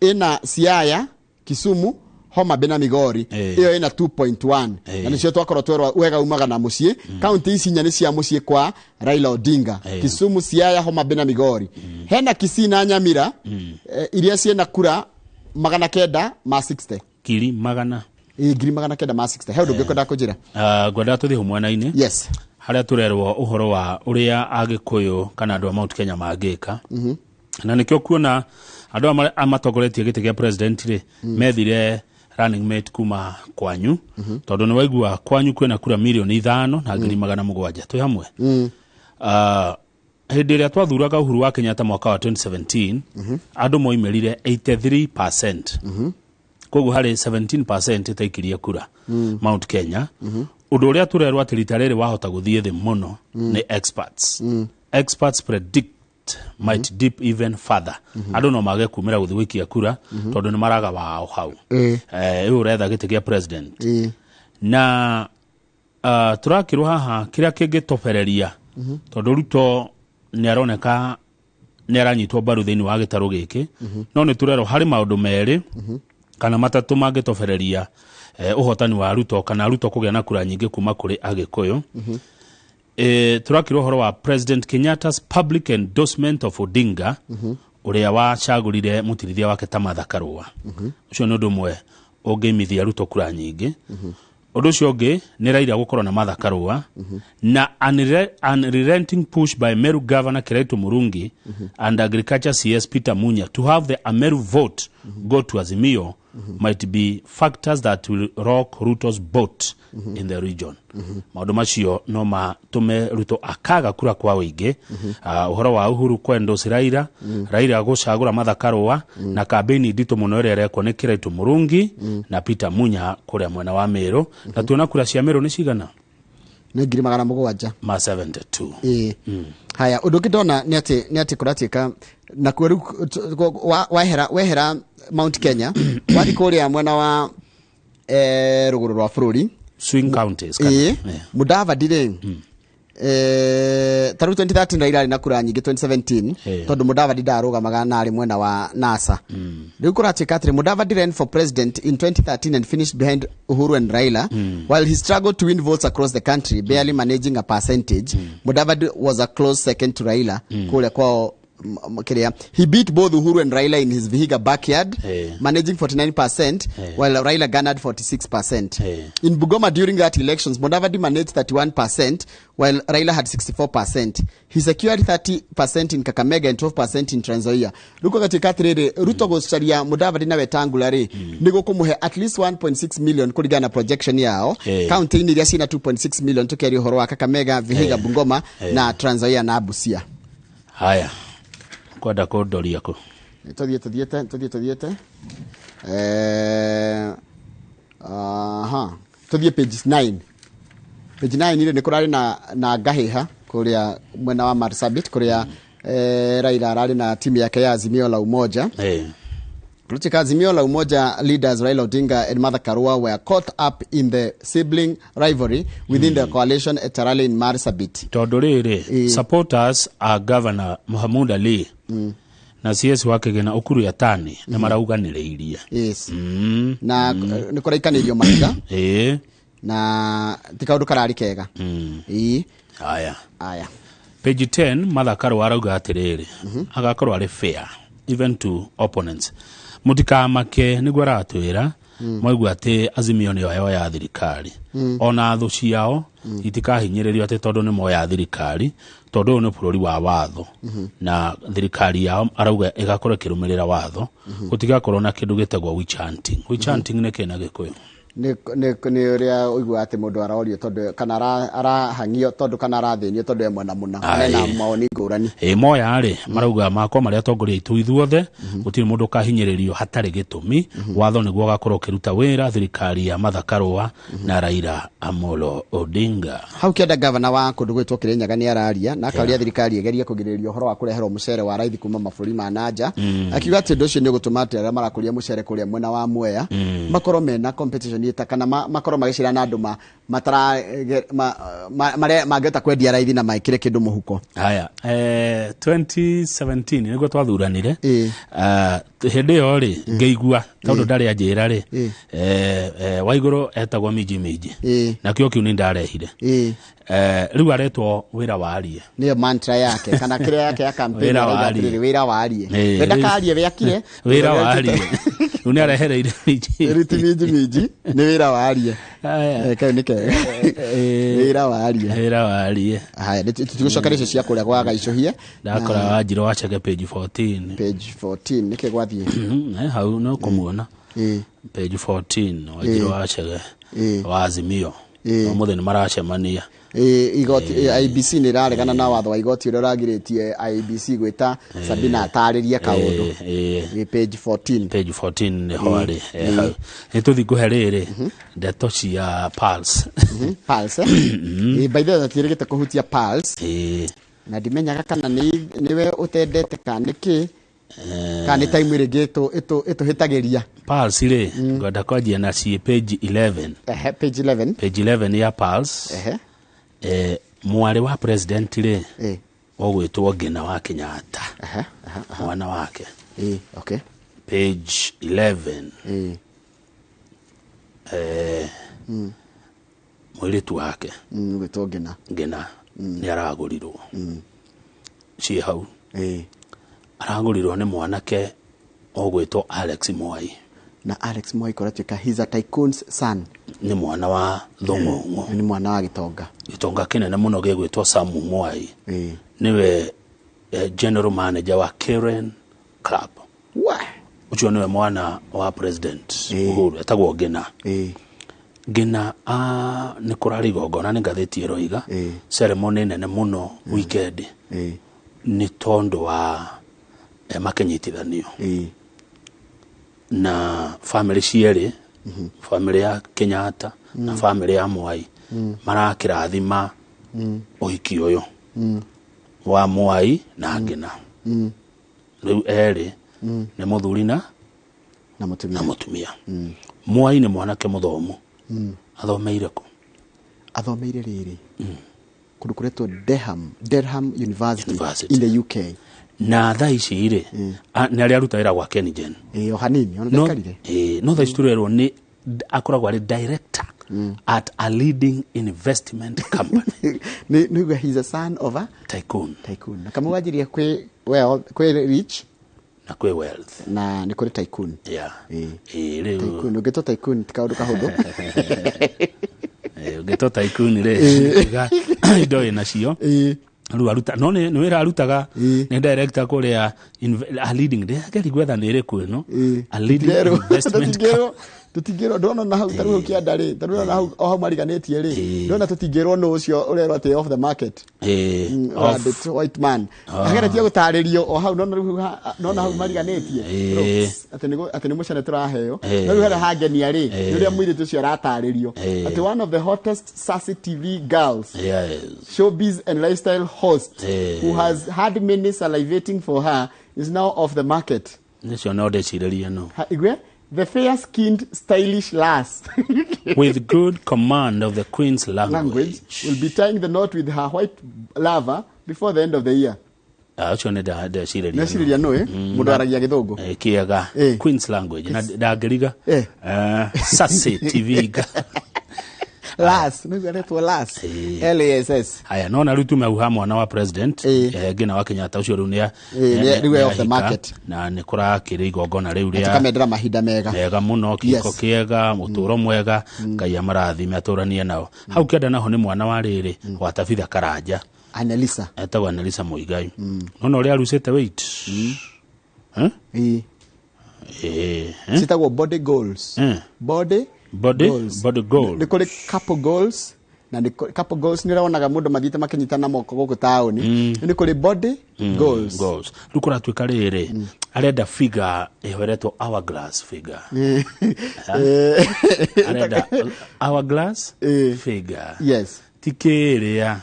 ina Siaya, Kisumu, Homa Bay na Migori iyo ina 2.1 na nicio twakoro twerwa wega umaga na mucie county ici nyane cia mucie kwa Raila Odinga. Kisumu, Siaya, Homa Bay na Migori. Hena Kisii na Nyamira iria ciena kura 960 kiri magana ngiri 960. He ndungikenda kujira gwenda tuthi humwana-ini yes haria turerwo uhoro wa uria Agikuyu kana andu a Mount Kenya mangika na nikio kuona andu amatongoretie giti gia president ri methire running mate kuma kwanyu tondu ni waigua kwanyu kwina kura milioni 5 na 700 twi hamwe. Hindi iria twathuraga Uhuru wa Kenyatta mwaka wa 2017 andu moimerire 83%. Koguo hari 17% itaikirie kura Mount Kenya. Undu uria turerwo ati rita riri wahota guthie thi muno ni experts. Experts predict might dip even further. Andu no mage kumira guthi wikia kura tondu ni maraga wao hau. Uyu uretha giti gia president. Na turakirwo haha kiria kingitobereria tondu Ruto ni aroneka ni aranyitwo mbaru thiini wa gitaru giki no ni turero hari maundu meri kana matatu mangitobereria uhotani wa Ruto kana Ruto kugia na kura nyingi kuma kuri Agikuyu. Turakirwo horo wa President Kenyatta's public endorsement of Odinga uria wacagurire mutirithia wake ta Martha Karua. Ucio ni undu mwe ungimithia Ruto kura nyingi. Undu ucio ungi ni Raila gukorwo na Martha Karua na unrelenting push by Meru Governor Kiraitu Murungi and Agriculture CS Peter Munya to have the Ameru vote go to Azimio might be factors that will rock Ruto's boat in the region. Maundu macio no matume Ruto akaga kura kwa wingi. Uhoro wa Uhuru kwendo Raila Raila gucagura Martha Karua na kampeni ndito muno ire rekwo ni Kiraitu Murungi na Peter Munya kuria mwena wa Meru. Na tuona kura cia Meru ni cigana ni 700 ma 72. Haya undu kitona ni ati kuratika na kweru wehera Mount Kenya wari kuria mwena wa ruguru rwa bururi swing counties kana Mudavadi ri taru 2013 Raila ari na kura nyingi 2017 tondu Mudavadi ndarugamaga na ari mwena wa NASA riu kuratuika atiri Mudavadi ran for president in 2013 and finished behind Uhuru and Raila while he struggled to win votes across the country barely managing a percentage. Mudavadi was a close second to Raila kule kwao. He beat both Uhuru and Raila in his Vihiga backyard, managing 49%, while Raila garnered 46%. In Bungoma during that elections, Mudavadi managed 31%, while Raila had 64%. He secured 30% in Kakamega and 12% in Trans Nzoia. Ruko katika tirere, Ruto gostaria Mudavadi na wetangulare, nigo kumuhe at least 1.6 million kuligana projection yao. County ni riasi na 2.6 million tukeri uhoro wa Kakamega, Vihiga, Bungoma na Trans Nzoia na Busia. Haya. Kwada kodoli yako. Todiete. Todie page 9. Page 9 ile nikurari na gaheha kuria mwena wa Marsabit kuria Raila arari na timu yake ya Azimio la Umoja. Katika Azimio la Umoja, leaders Raila Odinga and Martha Karua were caught up in the sibling rivalry within the coalition at Tarale in Marsabit. Todorere, supporters are Governor Mohamud Ali na CS wake gena Ukuru Yatani na marauganireiria. Yes. Na nikuraikanirio mahiga. Na tikaudu karari kega. Aya. Page 10, Martha Karua arauga atiriri. Agakorwo ari fair even to opponents. Mutika make niguo ratwira moigwa ati Azimio ni yo ya thirikari ona thu ciao itikahinyiririo ati tondu ni moya thirikari tondu ni bururi wa watho na thirikari yao arauga igakorwo kirumirira watho gutigakorwo na kindu gitagwo witch hunting ni kena gikuyu ni uria uigwa ati mundu araorio tondu kana arahangio tondu kana arathinio tondu emwe na muna na maoni ngurani moya ari marauga makwa maria tongoria itu ithuothe gutiri mundu kahinyiririo hatari gitumi watho niguo gakorwo kiruta wira thirikari ya Martha Karua na Raila Amolo Odinga. Hau kienda governor wa kundu gwitwo Kirinyaga ni araria na akaria thirikari egeria kugiririo horo wa kureherwo mucere wa raithi kuma maburi ma nanja akiuga ati ndu cio ni gutumate aria marakuria mucere kuria mwena wa Mwea makorwo mena competition kana makorwo magicira na andu matara mageta kwendia raithi na maikire kindu muhuko. Haya 2017 niguo twathuranire hindi yo ri ngeigua tondu ndari anjira ri Waiguru etagwo miji na kio kiu ni ndarehire riu aretwo wira warie ni mantra yake kana kire yake ya campaign wira warie wenda karie yakire wira warie uni arehereire miji ni wira warie kai nike wira warie haya tutigushokeresha cia kuria kwa gaicohie ndakora wajiro wacheke page 14 nike gwathie hau no kumuona page 14 wajiro wacheke wa Azimio omuthe ni maracemania igoti IBC ni raregana na watho wa igoti uri ragiritie IBC gwita Sabina atariria kaundu page 14 ni hoari nituthi guherere ndeto cia Pulse by the way tirigite kuhutia Pulse na dimenyaga kana niwe utendete kaniki kana time irigeto ito hitageria Pulse ri ngoda kwajia na ci page 11 page 11 ya Pulse mwari wa president ri ogwitwo Ngina wa Kenyatta mwana wake okay page 11 mwiritu wake gwitwo Ngina ni aragurirwo ci hau aragurirwo ni mwanake ogwitwo Alex Moi na Alex Moi koratuika he's a tycoon's son ni mwana wa Thong'ong'o ni mwana wa gitonga kinene muno gegwitwo Samu Moi niwe general manager wa Karen Club ucio niwe mwana wa president Uhuru etagwo Ngina ni kurari gogona ni ngatheti eroiga ceremony nene muno weekend ni tondo wa makenyitithanio na family ciere family ya Kenyatta na family ya Moi marakirathima uhiki uyu wa Moi na Ngina riu eri ni muthuri na mutumia Moi ni mwanake muthomu athomeire ku athomeire riri kurukuretwo Durham University in the UK. Na tha ici ire nĩ arĩa arutagĩra gwa Kenigen O hanini ona ndakarire no tha ici turerwo nĩ akoragwo arĩ director at a leading investment company. He's a son of a tycoon. Na kama wajiria kwe rich na kwe wealth na ni kwe tycoon. Leo tycoon ugeto tycoon tikaundu kahuthu ugeto tycoon re indo ina cio Ru aruta no nĩ wĩra arutaga nĩ director kũrĩa a leading gari gwetha nĩ ĩrĩ kwĩno a leading investment tutingĩrwo ndona na hau taruo kĩanda rĩ taruo na hau o hau mariganĩtie rĩ ndona tutingĩrwo no ũcio ũrerwo atĩ off the market the white man ageretie gũtarĩrio o hau nona hau mariganĩtie atĩ nĩ mũcene tũraheo no rĩu hangenia rĩ rĩrĩa mũirĩtu ũcio aratarĩrio atĩ one of the hottest sassy TV girls showbiz and lifestyle host who has had many salivating for her is now off the market. Nĩcio no ndecirĩria no the fair-skinned, stylish lass with good command of the Queen's language will be tying the knot with her white lover before the end of the year. Acho ne ndecirĩria nĩcirĩria no mũndũ aragia gĩthũngũ kĩega Queen's language na ndangĩriga sassy TV Lass, nĩgũretwo Lass LASS. Haya no na rutu mau ha mwana wa president ngina wa Kenyatta ucio riu nĩ off the market na nĩ kurakĩrĩ igongona riu ria tukamendera mahinda mega muno kiko kĩega mũtũro mwega Ngai amarathime atũranie nao hau kĩenda naho nĩ mwana wa rĩrĩ wa Tabitha Karanja Annelisa etagwo Annelisa Muigai no ũrĩa arucĩte weight citagwo body goals body goals nĩ kũrĩ couple goals na couple goals nĩ raonaga mũndũ mathiĩte makinyitana moko gũkũ taũni nĩ kũrĩ body goals rĩu kũratuĩka rĩrĩ arenda figure ĩhoretwo hourglass figure arenda hourglass figure yes tikĩrĩa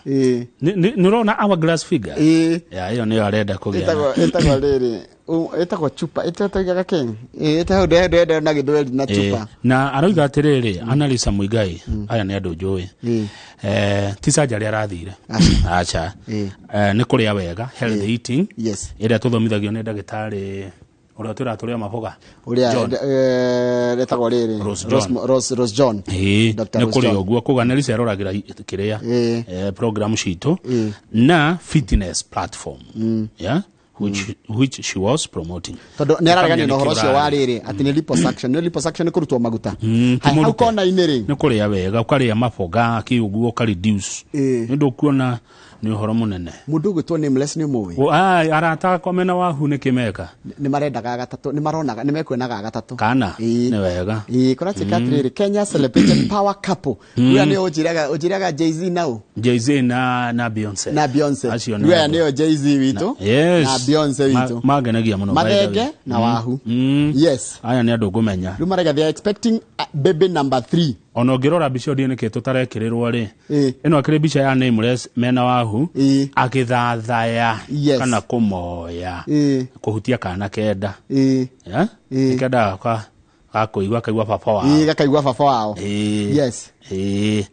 nĩ ũrona hourglass figure ĩyo nĩyo arenda kũgĩa ĩtagwo rĩrĩ ĩtagwo chupa ĩtatoigaga Kenya ĩtagwo ndende na gĩthweri na chupa na aroiga atĩrĩrĩ Annelisa Muigai aya nĩ andũ njũĩ ti surgery arathire acha nĩ kũrĩa wega healthy eating ĩrĩa tũthomithagio nĩ ndagĩtarĩ ũrĩa tũratũrĩa maboga retagwo rĩrĩ Rose John nĩ kũrĩa ũguo kũga Annelisa aroragĩra kĩrĩa program citũ na fitness platform which she was promoting. Tondũ nĩ araregania na ũhoro ũcio wa rĩrĩ atĩ nĩ liposuction nĩ kũrutwo maguta hau kona-inĩ rĩ nĩ kũrĩa wega ũkarĩa maboga kĩũguo ũkareduce nĩ ndũkuona nĩ ũhoro mũnene mũndũ ũgwĩtwo nameless nĩ mũĩ arata komena wahu nĩ kĩmeka nĩ marendaga gatatũ nĩ maronaga nĩ mekwenaga gatatũ kana nĩ wega kũratuĩka atĩrĩrĩ Kenya celebrated power couple rĩu nĩ ũnjĩraga Jay-Z nao Jay-Z na Beyonce acio nĩo Jay-Z witũ na Beyonce witũ magenagia mũno mathenge na wahu yes aya nĩ andũ ngũmenya rĩu marega they are expecting baby number 3 ona ngĩrora mbica ũndũ nĩkĩ tũtarekĩrĩrwo rĩ ĩno akĩrĩ mbica ya nameless mena wahu agĩthathaya kana kũmoya kũhutia kana kenda kenda gakũigua kaigua baba wao gakaigua baba wao yes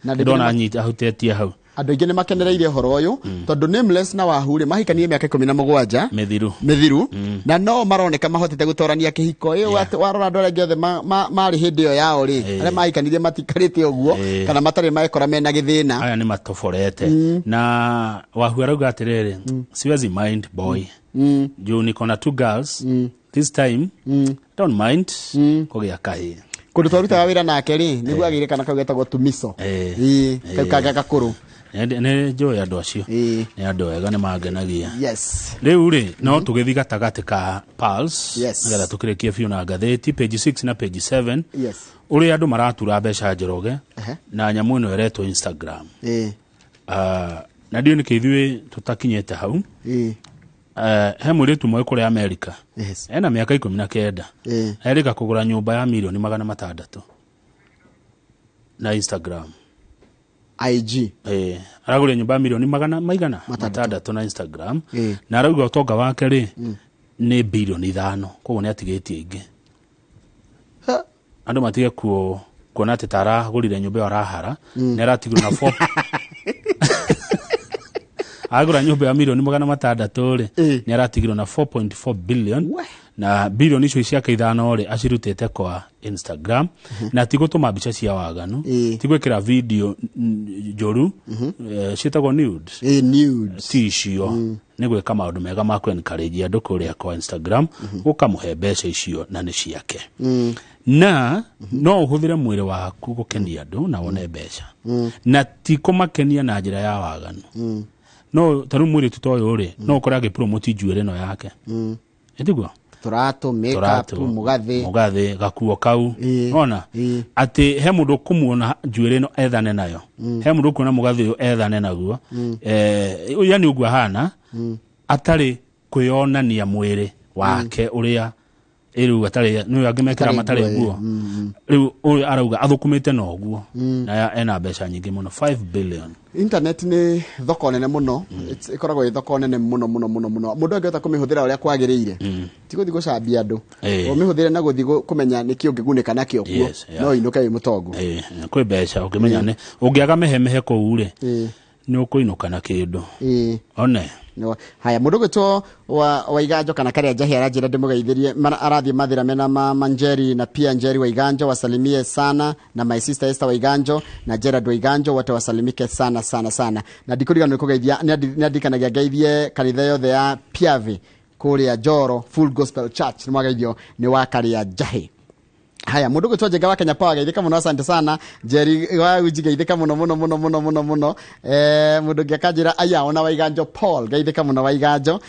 na ndona nyita hutetie hau andũ aingĩ nĩ makenereire ũhoro ũyũ tondũ nameless na wahu rĩ mahikanie mĩaka 17 mithiru na no maroneka mahotete gũtorania kĩhiko ĩyo warora andũ arĩa othe marĩ hĩndĩ ĩyo yao rĩ arĩa mahikanirie matikarĩte ũguo kana matarĩ maekora mena gĩthĩna aya nĩ matoborete na wahu arauga atĩrĩrĩ siwezi mind boy juu niko na 2 girls this time don't mind kũgĩa kahĩ kũndũ twarutaga wĩra nake rĩ nĩguo agĩire kana kau getagwo tumiso kau kanga gakũrũ nĩ njũĩ andũ acio nĩ andũ wega nĩ mangenagia yes rĩu rĩ no tũgĩthi gatagatĩ ka Pulse nĩgetha tũkĩrĩkie biũ na ngathĩti page 6 na page 7 ũrĩa andũ maratura mbeca njoroge na nyamũ ĩno ĩretwo Instagram na ndiũ nĩkĩ ithuĩ tũtakinyĩte hau he mũirĩtu mwe kũrĩa Amerika ena mĩaka 19 erĩka kũgũra nyũmba ya milioni 600 na Instagram IG aragũrire nyũmba ya milioni 600 na Instagram na arauga ũtonga wake rĩ nĩ bilioni 5 koguo nĩ atigĩtie ingĩ andũ matige kuona atĩ taragũrire nyũmba ĩyo arahara nĩ aratigwo na 4 agura nyumba ya milioni 600 ni aratigirwo na 4.4 billion na billion icio ciake ithano ri acirutete kwa Instagram na tigutuma mbica cia waganu tigwikira video njoru cietagwo nudes nudes ticio ni gwika maundu mega ma ku encourage andu kuria kwa Instagram ukamuhe mbeca icio na ni ciake na no uhuthire mwire waku gukenia andu na wone mbeca na ti kumakenia na njira ya waganu no taru mwire tutoyo ri no ukora agipromote njuire no yake etigwo turato makeup mugathe gakuo kau ona ati he mundu kumuona njuire no ethane nayo he mundu kuona mugathe yo ethane naguo yani ugwa hana atari kwionania mwire wake uria riu atari no angimekera matari guo riu arauga athukumite no guo na ena mbeca nyingi muno 5 billion. Internet ni thoko nene muno ikoragwo thoko nene muno mundu angehota kumihuthira uria kwagiriire tiguthi gucambia andu umihuthire na guthi kumenya niki ungigunika nakio kuo no inuka wi mutongo kwi mbeca ukimenya ne ungiaga mehemehe ko ure ni ukuinuka na kindu one no haya mundu gitwo wa iganjo kana karia njahi aranjira ndimugeithirie arathie mathira mena manjeri na pia njeri wa iganjo wasalimie sana na my sister Esther wa iganjo na Gerard wa iganjo wote wasalimike sana na ndikuriga no kugeithia ni andikanagia geithie kanitha yothe ya Piave kuria Joro Full Gospel Church ni mwageithio ni wa karia njahi. Haya mundu gitwo Jenga wa Kenya Power geithika muno asante sana Jerry wa ujigeithika muno mundu giakanjira aya ona wa iganjo Paul geithika muno wa iganjo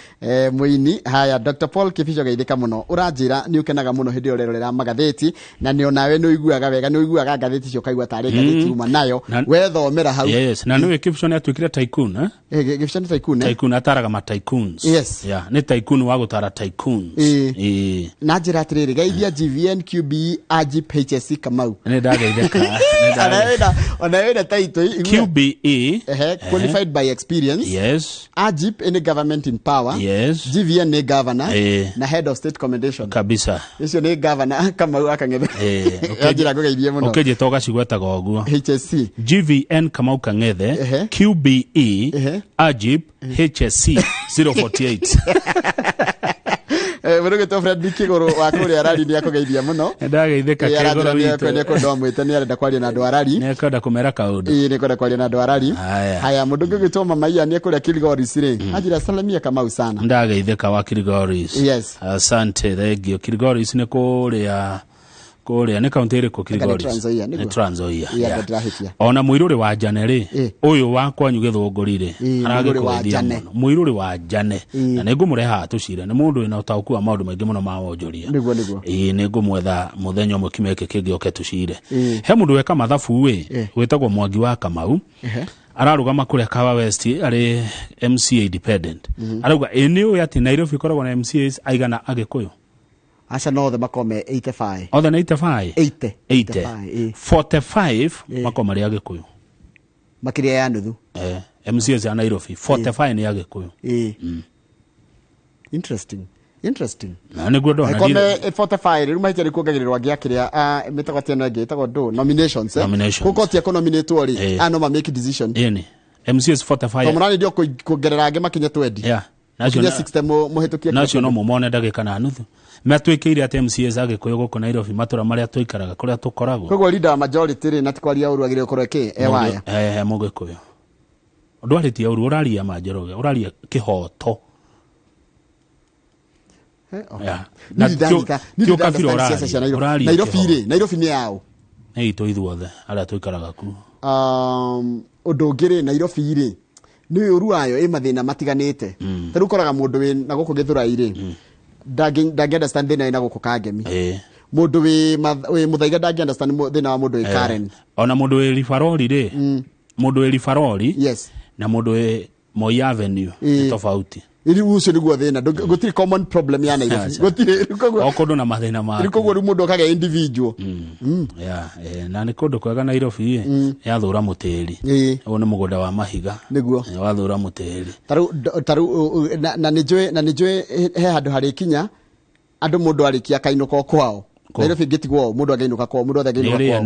muini. Haya Dr Paul Kificho geithika muno uranjira ni ukenaga muno hindi urerorera magatheti na ni onawe ni uiguaga wega ni uiguaga gatheti cio kaigwa tari gatheti uma nayo wethomera hau na ni Kificho ni atwikira tycoon Kificho ni tycoon ataraga ma tycoons ni tycoon wa gutara tycoons na njira atiriri geithia GVN QBE Ajip HSC Kamau ne dageitheka ona title QBE qualified by experience Ajip in government in power GVN ne governor na head of state commendation kabisa icio ne governor Kamau akangethe ajira kugeithie muno ukeje toga cigwetaga oguo HSC GVN Kamau kangethe QBE Ajip HSC 048 Muruge to Fred Kigoro wa kuria rali ni akugeithia muno ndageitheka Kigoro witu ni ko mwite ni arenda kwaria na andu arali ni kwenda kumera kaundu ni kwenda kwaria na andu arali haya mundu ngigitwo mamaia ni kuria Kilgoris ri ajira salamia Kamau sana ndageitheka wa Kilgoris asante thegio Kilgoris ni kuria ni kaunti iri ko Kilgoris ni Trans Nzoia ona muiruri wa Jane ri uyu wakwa nyugithungurire aragikuithia muno muiruri wa Jane na ningumureha tucire ni mundu ina utauku wa maundu maingi muno ma wonjoria niguo ningumwetha muthenya umwe kimeke kingi oke tucire he mundu weka mathabu wetagwo Mwangi wa Kamau ararugama kuria Kawa West ari MCA independent arauga ni uyu ati Nairobi koragwo na MCAs aigana agikuyu Asa no the makome 85 other 85 80 45 makoma ria gikuyu makiria ya nuthu MCAs ya Nairobi 45 ni ya gikuyu interesting na niguo ndona kome 45 riu mahitire kuongererirwa ngiakiria mitago tena ngitagwo do nominations kukotia ko nominate ori no ma make decision MCAs 45 tomrani ndio kuongerera ngi makinya 20 nacio system muhitukia nacio no mumone ndagika na nuthu matwikire at MCAs agikuyu guko Nairobi matura maria tuikaraga kuria tukoragwo koguo leader majority ri natikwaria uru agire ukorwo ki waya mugikuyu ndwariti uru uraria manjoroge uraria kihoto na tio kafiro Nairobi ni yao to ithuothe aria tuikaraga ku udungire Nairobi ri ni uru ayo mathina matiganite taru koraga mundu we na guku githura iri ndagi understand thina ina guku kangemi mundu we muthaiga ndagi understand thina wa mundu we Karen ona mundu we Lifaroli ri mundu we Lifaroli na mundu we Moi Avenue tofauti iri ucio niguo thina gutiri common problem ya Nairobi gutiri okondo na mathina ma iri koguo mundu kage individual na ni kundu kwega Nairobi yathura mutiri uyu ni mugunda wa mahiga niguo wathura mutiri taru na nijwe he handu hari kinya andu mundu arikia kainuka kwao Nairobi gitigwo mundu againuka kwao mundu againuka kwao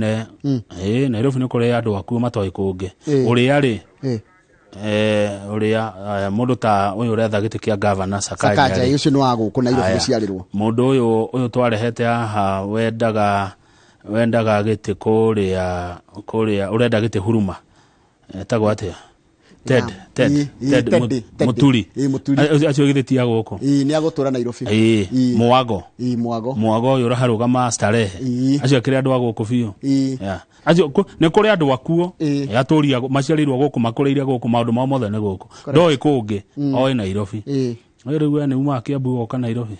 Nairobi ni kuri andu aku matoi kungi uri ari uria mundu ta uyu uretha giti kia governor Sakaja ucio ni wago kuna iro guciarirwo mundu uyu twarehete haha wendaga giti kuria urenda giti huruma etagwo atia Ted Muturi acio githĩtia gũkũ nĩ agũtũra Nairobi Mwago uyu ũraharũgama starehe acio akĩrĩ andũ a gũkũ biũ acio nĩ kũrĩ andũ akuo atũria maciarĩirwo gũkũ makũrĩire gũkũ maũndũ mao mothe nĩ gũkũ ndoĩ kũngĩ oĩ Nairobi rĩu we nĩ uma Kiambu oka Nairobi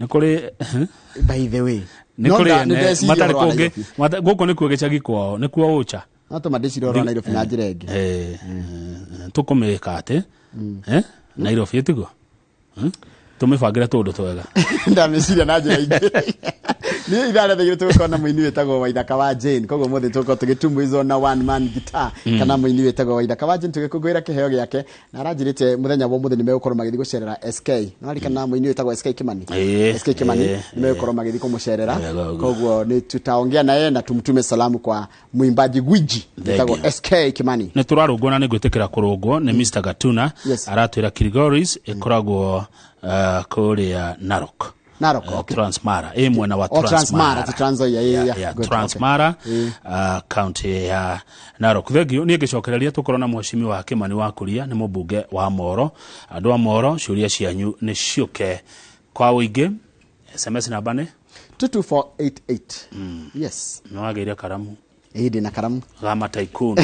nĩ kũrĩ by the way nĩ kũrĩ matarĩ kũngĩ gũkũ nĩkuo gĩcagi kwao nĩkuo ũcha Nato madeciro ro Nairobi na njira ingi. Tukumeka ate. Nairobi etiko. Tumibangira tundu twega. Ndameciria na njira ingi. Ni ithara thegire tukona muini wetagwo Waithaka wa Jane. Koguo mothe tuko tugitumwizo na one man guitar. Kana muini wetagwo Waithaka wa Jane tugikugwira kiheo giake. Na aranjirite muthenya wo muthe nimegukorwo magithi gucerera SK. No arikana muini wetagwo SK Kimani. SK Kimani nimegukorwo magithi kumucerera. Koguo ni tutaongea naye na tumtume salamu kwa muimbaji gwiji wetagwo SK Kimani. Ne turarungona ni gwitikira kurungwo ni Mr Gatuna aratwira Kilgoris ikoragwo kuria Narok. Transmara mwena wa Transmara county ya Narok. Thegio ni gicokereria tukorona mwashimi wa Kimani wa kuria ni mubunge wa Moro. Andu a Moro ciuria cianyu ni ciuke kwa uingi. SMS namba ni 22488. Yes. No ageire karamu. Ndi na karamu. Gama tycoon.